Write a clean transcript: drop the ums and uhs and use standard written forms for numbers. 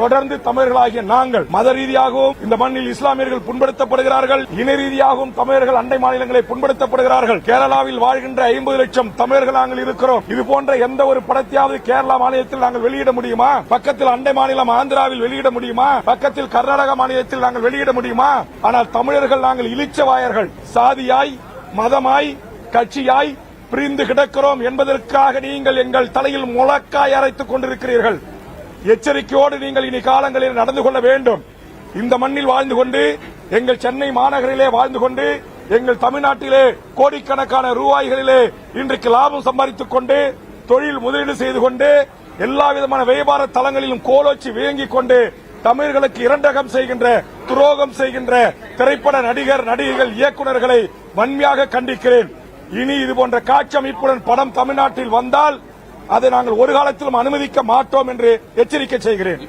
தொடர்ந்து தமிழர்களாகிய நாங்கள் மத ரீதியாகவும் இந்த மண்ணில் இஸ்லாமியர்கள் புண்படுத்தப்படுகிறார்கள், இன ரீதியாகவும் தமிழர்கள் அண்டை மாநிலங்களை புண்படுத்தப்படுகிறார்கள். கேரளாவில் வாழ்கின்ற 50 லட்சம் தமிழர்கள் நாங்கள் இருக்கிறோம். இது போன்ற எந்த ஒரு படத்தையாவது கேரளா மாநிலத்தில் நாங்கள் வெளியிட முடியுமா? பக்கத்தில் அண்டை மாநிலம் ஆந்திராவில் வெளியிட முடியுமா? பக்கத்தில் கர்நாடக மாநிலத்தில் நாங்கள் வெளியிட முடியுமா? ஆனால் தமிழர்கள் நாங்கள் இளிச்சவாயர்கள், சாதியாய் மதமாய் கட்சியாய் பிரிந்து கிடக்கிறோம் என்பதற்காக நீங்கள் எங்கள் தலையில் முழக்காய் அரைத்துக் கொண்டிருக்கிறீர்கள். எச்சரிக்கையோடு நீங்கள் இனி காலங்களில் நடந்து கொள்ள வேண்டும். இந்த மண்ணில் வாழ்ந்து கொண்டு, எங்கள் சென்னை மாநகரிலே வாழ்ந்து கொண்டு, எங்கள் தமிழ்நாட்டிலே கோடிக்கணக்கான ரூபாய்களிலே இன்றைக்கு லாபம் சம்பாதித்துக் கொண்டு, தொழில் முதலீடு செய்து கொண்டு, எல்லா விதமான வியாபார தளங்களிலும் கோலோச்சி வியங்கிக் கொண்டு தமிழர்களுக்கு இரண்டகம் செய்கின்ற, துரோகம் செய்கின்ற திரைப்பட நடிகர்கள், இயக்குநர்களை வன்மையாக கண்டிக்கிறேன். இனி இதுபோன்ற காட்சி அமைப்புடன் படம் தமிழ்நாட்டில் வந்தால் அதை நாங்கள் ஒரு காலத்திலும் அனுமதிக்க மாட்டோம் என்று எச்சரிக்கை செய்கிறேன்.